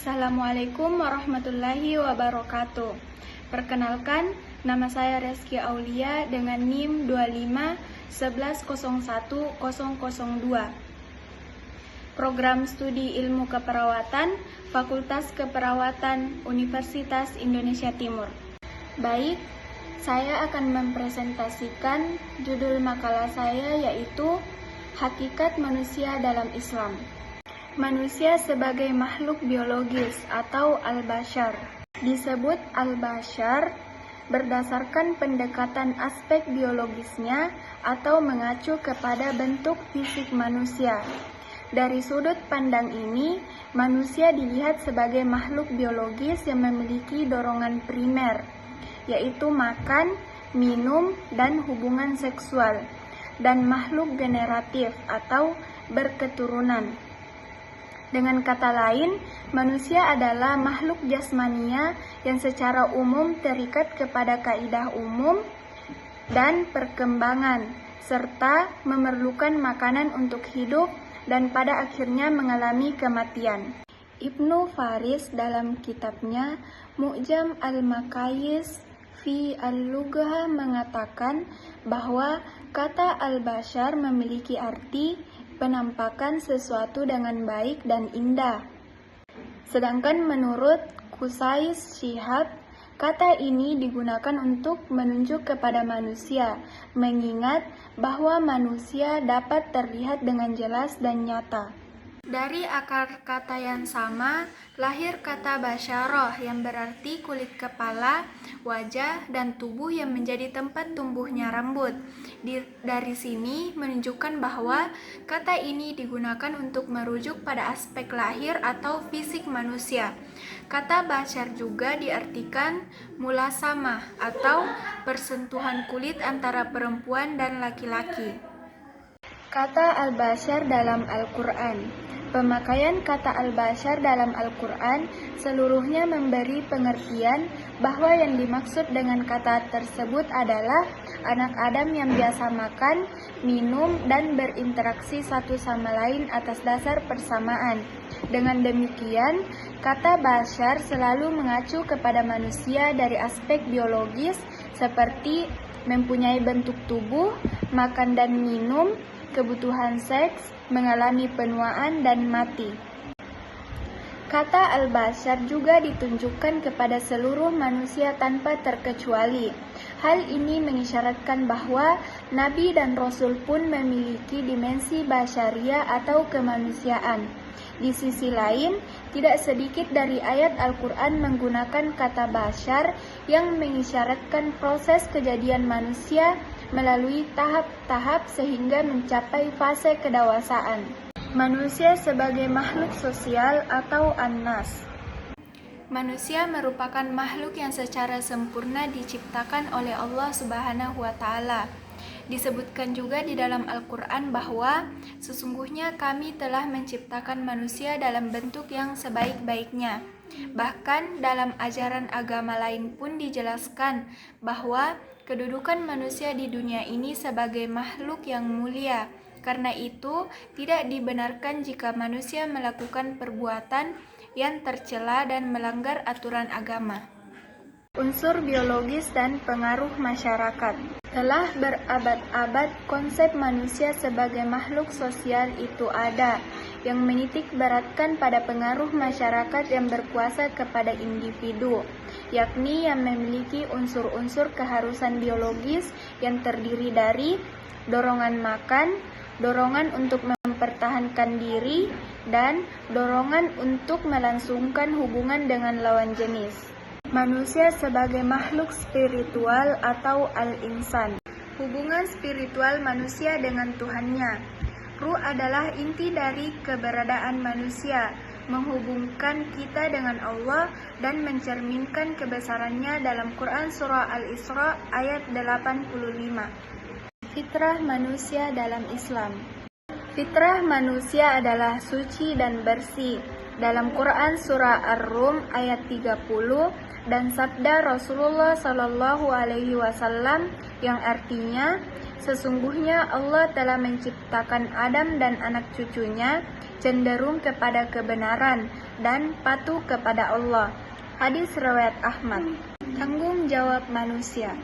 Assalamualaikum warahmatullahi wabarakatuh. Perkenalkan, nama saya Reski Aulia dengan NIM 2511010002. Program Studi Ilmu Keperawatan, Fakultas Keperawatan Universitas Indonesia Timur. Baik, saya akan mempresentasikan judul makalah saya yaitu Hakikat Manusia dalam Islam. Manusia sebagai makhluk biologis atau al-bashar. Disebut al-bashar berdasarkan pendekatan aspek biologisnya atau mengacu kepada bentuk fisik manusia. Dari sudut pandang ini, manusia dilihat sebagai makhluk biologis yang memiliki dorongan primer, yaitu makan, minum, dan hubungan seksual, dan makhluk generatif atau berketurunan. Dengan kata lain, manusia adalah makhluk jasmania yang secara umum terikat kepada kaidah umum dan perkembangan, serta memerlukan makanan untuk hidup dan pada akhirnya mengalami kematian. Ibnu Faris dalam kitabnya Mu'jam al-Maqayis fi al-Lughah mengatakan bahwa kata al-bashar memiliki arti penampakan sesuatu dengan baik dan indah. Sedangkan menurut Qusais Shihab, kata ini digunakan untuk menunjuk kepada manusia, mengingat bahwa manusia dapat terlihat dengan jelas dan nyata. Dari akar kata yang sama, lahir kata basyaroh yang berarti kulit kepala, wajah, dan tubuh yang menjadi tempat tumbuhnya rambut. Dari sini menunjukkan bahwa kata ini digunakan untuk merujuk pada aspek lahir atau fisik manusia. Kata basyar juga diartikan mulasamah atau persentuhan kulit antara perempuan dan laki-laki. Kata al-bashar dalam Al-Quran. Pemakaian kata al-bashar dalam Al-Quran seluruhnya memberi pengertian bahwa yang dimaksud dengan kata tersebut adalah anak Adam yang biasa makan, minum, dan berinteraksi satu sama lain atas dasar persamaan. Dengan demikian, kata bashar selalu mengacu kepada manusia dari aspek biologis seperti mempunyai bentuk tubuh, makan dan minum, kebutuhan seks, mengalami penuaan, dan mati. Kata al-bashar juga ditunjukkan kepada seluruh manusia tanpa terkecuali. Hal ini mengisyaratkan bahwa Nabi dan Rasul pun memiliki dimensi basyariah atau kemanusiaan. Di sisi lain, tidak sedikit dari ayat Al-Quran menggunakan kata bashar yang mengisyaratkan proses kejadian manusia melalui tahap-tahap sehingga mencapai fase kedewasaan. Manusia sebagai makhluk sosial atau an-nas. Manusia merupakan makhluk yang secara sempurna diciptakan oleh Allah Subhanahu wa Ta'ala. Disebutkan juga di dalam Al-Quran bahwa sesungguhnya kami telah menciptakan manusia dalam bentuk yang sebaik-baiknya. Bahkan dalam ajaran agama lain pun dijelaskan bahwa kedudukan manusia di dunia ini sebagai makhluk yang mulia. Karena itu, tidak dibenarkan jika manusia melakukan perbuatan yang tercela dan melanggar aturan agama. Unsur biologis dan pengaruh masyarakat. Telah berabad-abad konsep manusia sebagai makhluk sosial itu ada, yang menitik beratkan pada pengaruh masyarakat yang berkuasa kepada individu, yakni yang memiliki unsur-unsur keharusan biologis yang terdiri dari dorongan makan, dorongan untuk mempertahankan diri, dan dorongan untuk melangsungkan hubungan dengan lawan jenis. Manusia sebagai makhluk spiritual atau al-insan. Hubungan spiritual manusia dengan Tuhannya. Ruh adalah inti dari keberadaan manusia, menghubungkan kita dengan Allah dan mencerminkan kebesarannya dalam Quran Surah Al-Isra ayat 85. Fitrah manusia dalam Islam. Fitrah manusia adalah suci dan bersih. Dalam Quran Surah Ar-Rum ayat 30 dan sabda Rasulullah Shallallahu Alaihi Wasallam yang artinya, sesungguhnya Allah telah menciptakan Adam dan anak cucunya cenderung kepada kebenaran dan patuh kepada Allah. Hadis riwayat Ahmad. Tanggung jawab manusia.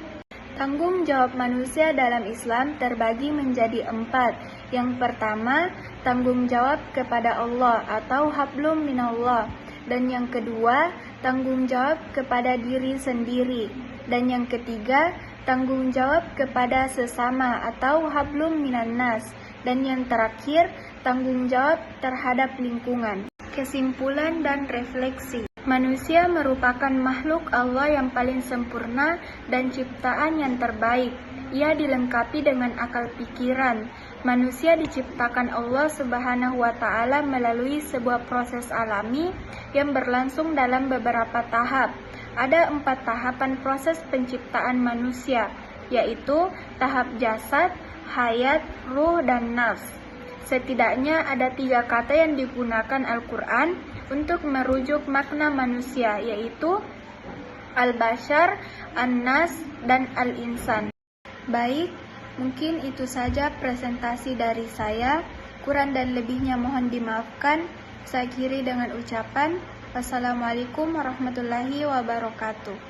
Tanggung jawab manusia dalam Islam terbagi menjadi 4. Yang pertama, tanggung jawab kepada Allah atau hablum minallah. Dan yang kedua, tanggung jawab kepada diri sendiri. Dan yang ketiga, tanggung jawab kepada sesama atau hablum minannas. Dan yang terakhir, tanggung jawab terhadap lingkungan. Kesimpulan dan refleksi. Manusia merupakan makhluk Allah yang paling sempurna dan ciptaan yang terbaik. Ia dilengkapi dengan akal pikiran. Manusia diciptakan Allah Subhanahu wa Ta'ala melalui sebuah proses alami yang berlangsung dalam beberapa tahap. Ada 4 tahapan proses penciptaan manusia, yaitu tahap jasad, hayat, ruh, dan nafs. Setidaknya ada 3 kata yang digunakan Al-Quran untuk merujuk makna manusia, yaitu al-bashar, an-nas, dan al-insan. Baik, mungkin itu saja presentasi dari saya. Kurang dan lebihnya mohon dimaafkan. Saya akhiri dengan ucapan wassalamualaikum warahmatullahi wabarakatuh.